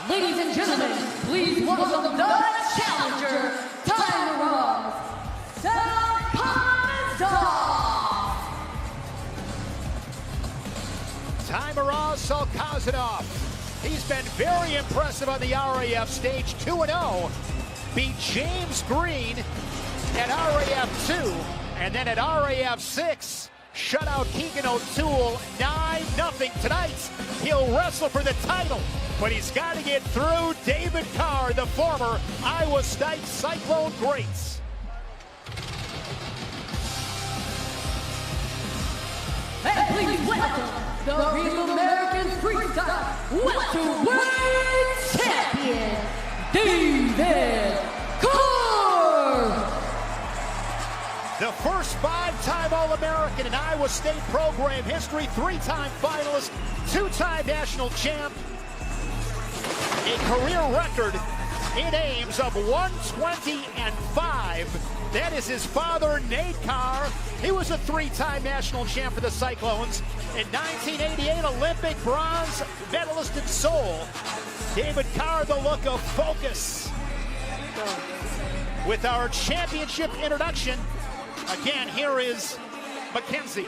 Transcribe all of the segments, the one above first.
Ladies and gentlemen, please welcome the challenger, Tajmuraz, Salkazanov. Tajmuraz Salkazanov. He's been very impressive on the RAF stage, 2-0. Beat James Green at RAF 2, and then at RAF 6, shut out Keegan O'Toole 9-0. Tonight, he'll wrestle for the title, but he's got to get through David Carr, the former Iowa State Cyclone greats. And please welcome the Real American Freestyle Welterweight Champion, David Carr. The first five-time All-American in Iowa State program history, three-time finalist, two-time national champ, a career record in Ames of 120-5. That is his father, Nate Carr. He was a three-time national champ for the Cyclones. In 1988, Olympic bronze medalist in Seoul. David Carr, the look of focus. With our championship introduction, again, here is Mackenzie.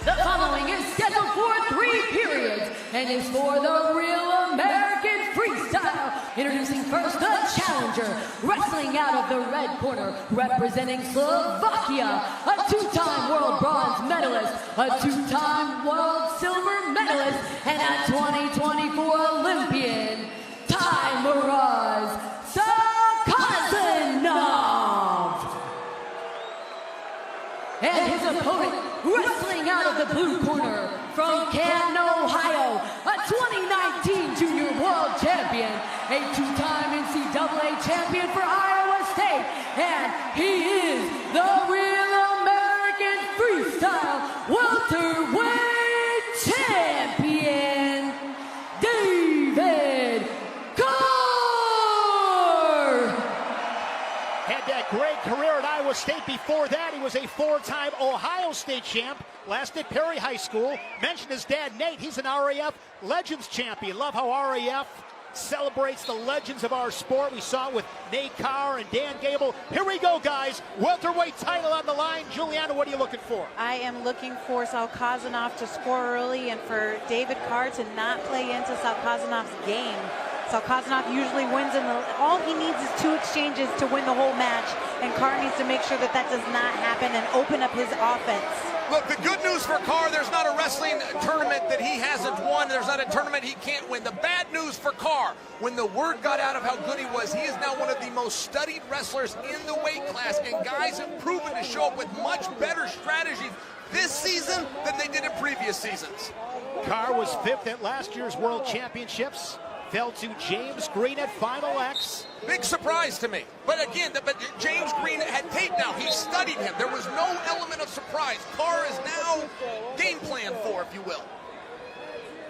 The following is scheduled for 3 periods and is for the Real American Freestyle. Introducing first the challenger, wrestling out of the red corner, representing Slovakia, a 2-time world bronze medalist, a 2-time world silver medalist, and a 2024 Olympian, Tajmuraz Salkazanov. And his opponent, wrestling out of the blue corner from Canton, Ohio, a 2019 Junior World Champion, a 2-time NCAA champion for Iowa State, and he is the Real American Freestyle Welterweight Champion, David Carr. Had that great career at Iowa State. Before that, he was a 4-time Ohio State champ. Last at Perry High School. Mentioned his dad, Nate. He's an RAF Legends champion. Love how RAF celebrates the legends of our sport. We saw it with Nate Carr and Dan Gable. Here we go, guys. Welterweight title on the line. Juliana, what are you looking for? I am looking for Salkazanov to score early and for David Carr to not play into Salkazanov's game. Salkazanov usually wins, all he needs is 2 exchanges to win the whole match, and Carr needs to make sure that that does not happen and open up his offense. Look, the good news for Carr, there's not a wrestling tournament that he hasn't won. There's not a tournament he can't win. The bad news for Carr, when the word got out of how good he was, he is now one of the most studied wrestlers in the weight class, and guys have proven to show up with much better strategies this season than they did in previous seasons. Carr was 5th at last year's World Championships. Fell to James Green at Final X. Big surprise to me. But again, James Green had tape now. He studied him. There was no element of surprise. Carr is now game plan for, if you will.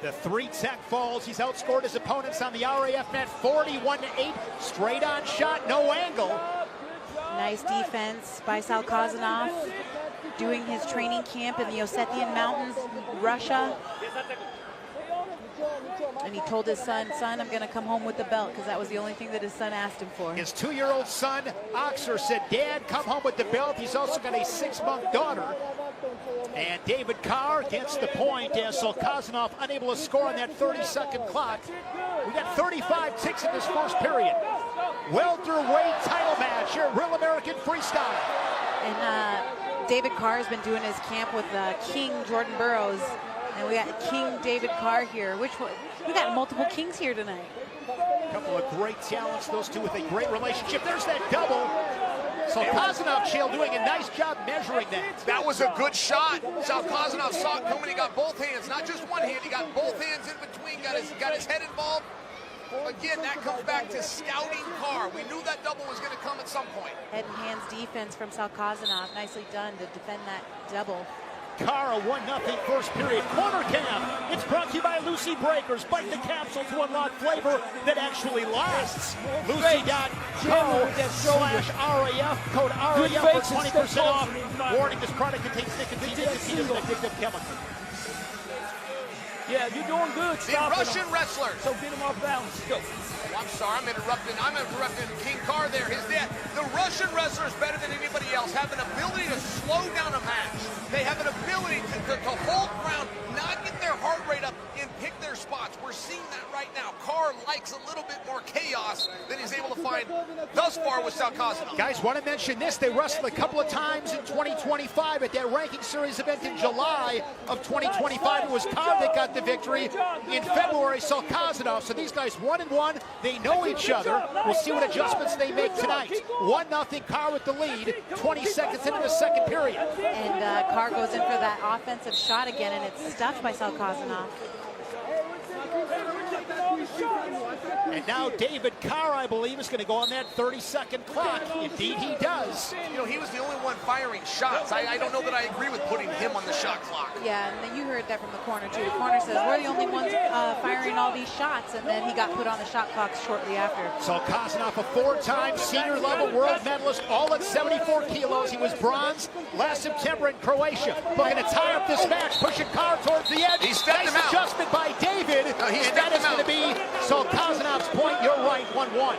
The 3 tech falls. He's outscored his opponents on the RAF net 41-8. Straight on shot, no angle. Nice defense by Salkazanov, doing his training camp in the Ossetian Mountains, Russia. And he told his son, I'm going to come home with the belt, because that was the only thing that his son asked him for. His 2-year-old son, Oxer, said, Dad, come home with the belt. He's also got a 6-month daughter. And David Carr gets the point as Salkazanov unable to score on that 30-second clock. We got 35 ticks in this first period. Welterweight title match here at Real American Freestyle. And David Carr has been doing his camp with King Jordan Burroughs. And we got King David Carr here. We got multiple kings here tonight. A couple of great talents, those two with a great relationship. There's that double. Salkazanov, Chael, doing a nice job measuring that. That was a good shot. Salkazanov saw it coming. He got both hands, not just one hand. He got both hands in between, got his head involved. Again, that comes back to scouting Carr. We knew that double was going to come at some point. Head and hands defense from Salkazanov. Nicely done to defend that double. Carr, a 1-0 first period. Corner cam. It's brought to you by Lucy Breakers. Bite the capsule to unlock flavor that actually lasts. Lucy.co/RAF. Code RAF for 20% off. Warning, this product contains nicotine. Nicotine is an addictive chemical. Yeah, you're doing good. The Russian wrestler. So get him off balance. Go. Oh, I'm sorry, I'm interrupting King Carr there, his dad. The Russian wrestler is better than anybody else, have an ability to slow down a match. They have an ability to hold ground, not get their heart rate up, and pick their spots. We're seeing that right now. Carr likes a little bit more chaos than he's able to find thus far with Salkazanov. Guys, want to mention this. They wrestled a couple of times in 2025 at that ranking series event in July of 2025. It was Carr that got the victory. In February, Salkazanov. So these guys 1-1. They know each other. We'll see what adjustments they make tonight. 1-0 Carr with the lead. 20 seconds into the second period. And Carr goes in for that offensive shot again, and it's stuffed by Salkazanov. And now David Carr, I believe, is going to go on that 30-second clock. Indeed, he does. You know, he was the only one firing shots. I don't know that I agree with putting him on the shot clock. Yeah, and then you heard that from the corner, too. The corner says, we're the only ones firing all these shots, and then he got put on the shot clock shortly after. Salkazanov, a four-time senior-level world medalist, all at 74 kilos. He was bronze last September in Croatia. Looking to tie up this match, pushing Carr towards the edge. He stepped him out. Adjustment by David, and that is going to be Salkazanov's point. You're right, 1-1.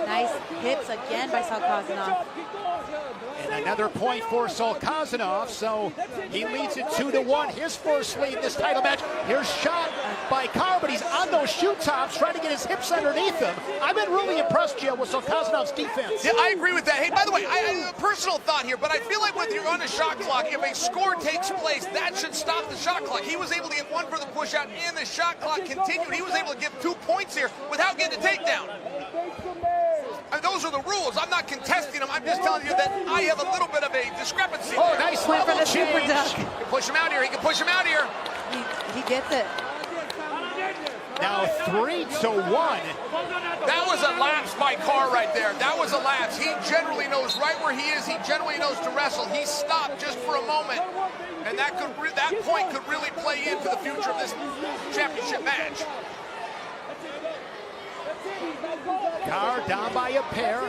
Nice hits again by Salkazanov. And another point for Salkazanov, so he leads it 2-1. His first lead in this title match. Here's shot by Carr, but he's on those shoe tops, trying to get his hips underneath him. I've been really impressed, Jill, with Salkazanov's defense. Yeah, I agree with that. Hey, by the way, I personal thought here, but I feel like when you're on a shot clock, if a score takes place, that should stop the shot clock. He was able to get one for the push out, and the shot clock continued. He was able to give 2 points here without getting a takedown. And those are the rules. I'm not contesting them. I'm just telling you that I have a little bit of a discrepancy. Oh, nice Went for level the super change. duck. He can push him out here. He can push him out here. He gets it. Now 3-1. That was a lapse by Carr right there. That was a lapse. He generally knows right where he is. He generally knows to wrestle. He stopped just for a moment. And that point could really play into the future of this championship match. Carr down by a pair.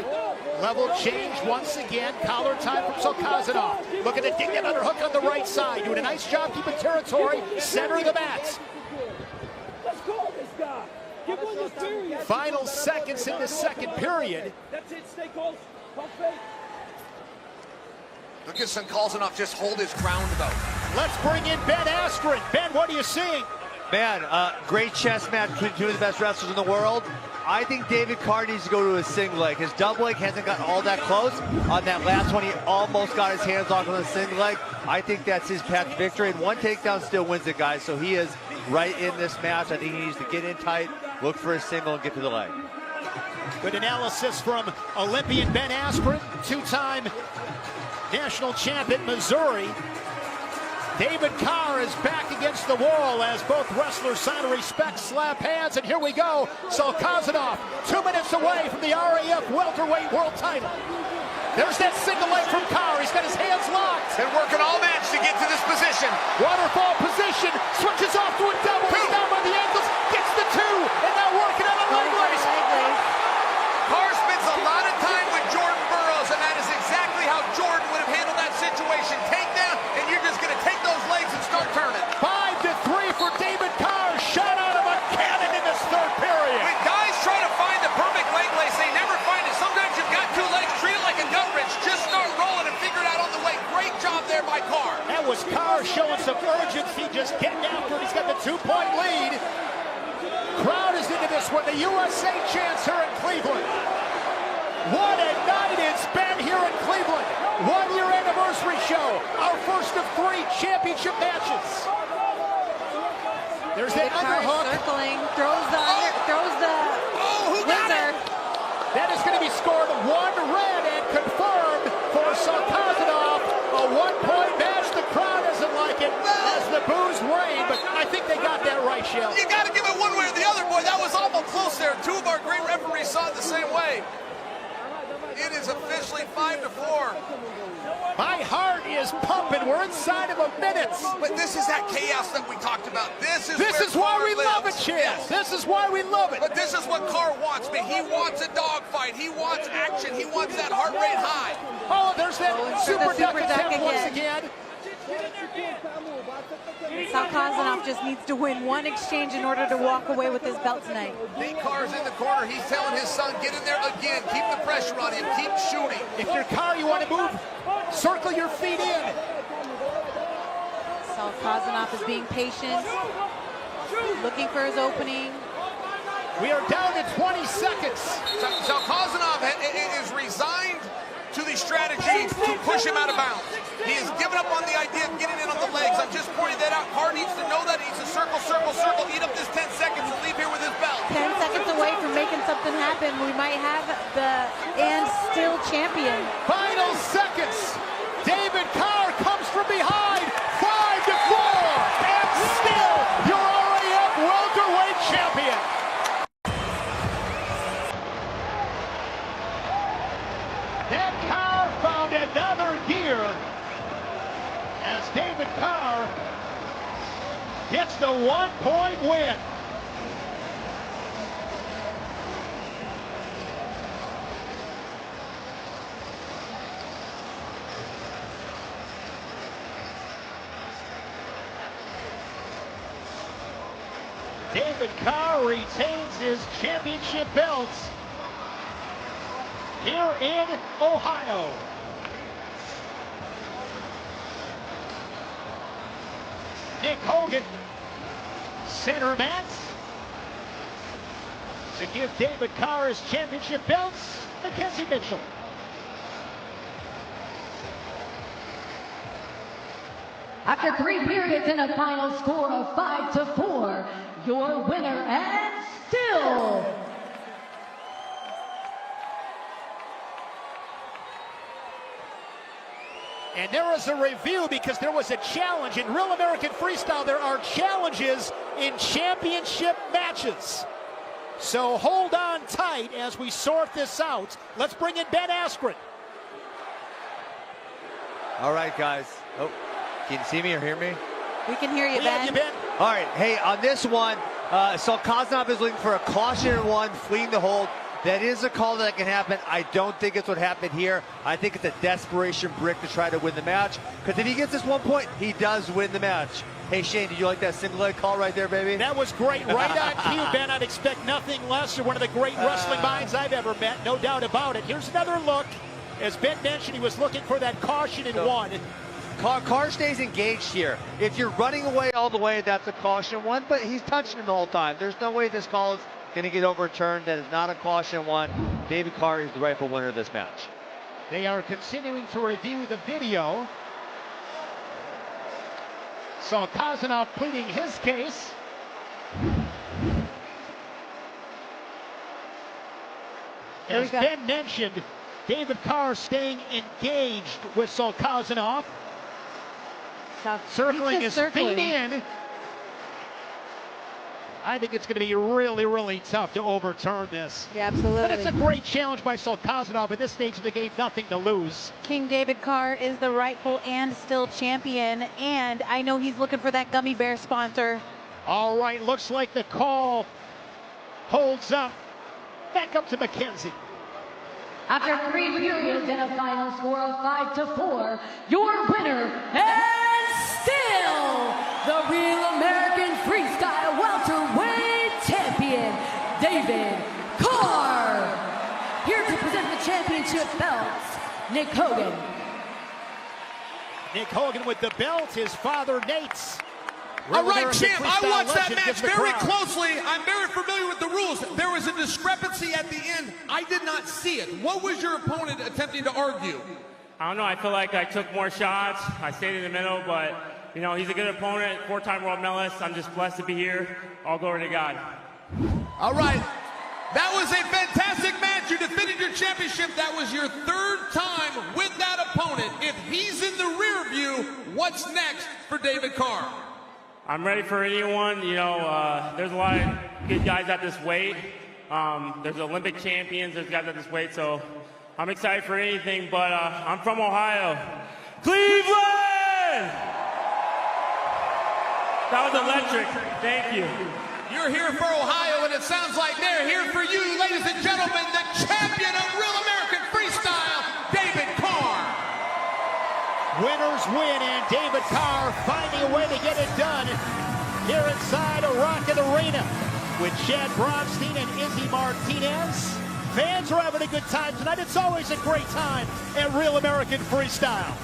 Level change once again. Collar time from Salkazanov. Looking to dig that underhook on the right side. Doing a nice job keeping territory. Center of the mats. Final seconds in the second period. Look at Salkazanov just hold his ground, though. Let's bring in Ben Askren. Ben, what are you seeing? Man, great chess match between two of the best wrestlers in the world. I think David Carr needs to go to his single leg. His double leg hasn't gotten all that close. On that last one, he almost got his hands off on the single leg. I think that's his path to victory, and one takedown still wins it, guys. So he is right in this match. I think he needs to get in tight, look for his single, and get to the leg. Good analysis from Olympian Ben Askren, two-time national champ at Missouri. David Carr is back against the wall as both wrestlers sign a respect, slap hands, and here we go. Salkazanov, 2 minutes away from the RAF welterweight world title. There's that single leg from Carr. He's got his hands locked. Been working all match to get to this position. Waterfall position, switches off to a double. He's down by the ankles, gets the 2, and now working on a leg raise. Carr spends a lot of time with Jordan Burroughs, and that is exactly how Jordan would have handled that situation. Takedown, and you're just going to take those legs and start turning. 5-3 for David Carr. Shot out of a cannon in this third period. When guys try to find the perfect leg lace, they never find it. Sometimes you've got 2 legs, treat it like a gut wrench. Just start rolling and figure it out on the way. Great job there by Carr. That was Carr showing some urgency, just getting after it. He's got the 2-point lead. Crowd is into this one. The USA chants here in Cleveland. What a night it's been here in Cleveland. 1-year anniversary show. Our first of 3 championship matches. There's that underhook. Circling, throws the whizzer. That is going to be scored 1 red and confirmed for Salkazanov. A 1-point match. The crowd doesn't like it as the boos rain, but I think they got that right, Shell. You got to give it one way or the other, boy. That was awful close there. 2 of our great referees saw it the same way. It is officially 5-4. My heart is pumping. We're inside of a minute. But this is that chaos that we talked about. This is why Carr we lives. love it, Chance. Yes. This is why we love it. But this is what Carr wants, man. He wants a dogfight. He wants action. He wants that heart rate high. Oh, there's that super duck attempt once again. Salkazanov just needs to win one exchange in order to walk away with his belt tonight. Big Carr's in the corner. He's telling his son, get in there again. Keep the pressure on him. Keep shooting. If you're Carr, you want to move, circle your feet in. Salkazanov is being patient, looking for his opening. We are down to 20 seconds. Salkazanov is resigned to the strategy to push him out of bounds. He has given up on the idea of getting in on the legs. I'm just pointing that out. Carr needs to know that. He needs to circle, circle, circle, eat up this 10 seconds and leave here with his belt. 10 seconds away from making something happen. We might have the and still champion. Final seconds. David Carr comes from behind. 5-4. And still your RAF welterweight champion. Then Carr found another gear as David Carr gets the 1-point win. David Carr retains his championship belts here in Ohio. Nick Hogan, center mats, to give David Carr his championship belts. Mackenzie Mitchell. After 3 periods and a final score of 5-4, your winner and still And there is a review because there was a challenge. In Real American Freestyle, there are challenges in championship matches. So hold on tight as we sort this out. Let's bring in Ben Askren. All right, guys. Oh, can you see me or hear me? We can hear you, We have Ben. you, Ben. All right, hey, on this one, Salkazanov is looking for a caution in one, fleeing the hold. That is a call that can happen. I don't think it's what happened here. I think it's a desperation brick to try to win the match. Because if he gets this 1 point, he does win the match. Hey, Shane, did you like that single leg call right there, baby? That was great. Right on cue, Ben. I'd expect nothing less. You're one of the great wrestling minds I've ever met. No doubt about it. Here's another look. As Ben mentioned, he was looking for that caution in one. Carr stays engaged here. If you're running away all the way, that's a caution one, but he's touching him the whole time. There's no way this call is going to get overturned. That is not a caution one. David Carr is the rightful winner of this match. They are continuing to review the video. Salkazanov pleading his case. As Ben mentioned, David Carr staying engaged with Salkazanov. Circling his feet in. I think it's going to be really, really tough to overturn this. Yeah, absolutely. But it's a great challenge by Salkazanov at this stage of the game, nothing to lose. King David Carr is the rightful and still champion, and I know he's looking for that gummy bear sponsor. All right, looks like the call holds up. Back up to Mackenzie. After 3 periods and a final score of 5-4, your winner and still the Real American Freestyle welterweight champion, David Carr. Here to present the championship belts, Nick Hogan. Nick Hogan with the belt, his father Nate's. All right, champ, I watched that legend match gives the very crowd. closely. I'm very familiar with the rules. There was a discrepancy at the end. I did not see it. What was your opponent attempting to argue? I don't know. I feel like I took more shots. I stayed in the middle, but, you know, he's a good opponent, 4-time world medalist. I'm just blessed to be here. All glory to God. All right. That was a fantastic match. You defended your championship. That was your 3rd time with that opponent. If he's in the rear view, what's next for David Carr? I'm ready for anyone. You know, there's a lot of good guys at this weight. There's Olympic champions. There's guys at this weight. So I'm excited for anything, but I'm from Ohio. Cleveland! That was electric. Thank you. You're here for Ohio, and it sounds like they're here for you, ladies and gentlemen, the champion of Real American Freestyle, David Carr. Winners win, and David Carr finding a way to get it done here inside a Rocket Arena with Chad Bronstein and Izzy Martinez. Fans are having a good time tonight. It's always a great time at Real American Freestyle.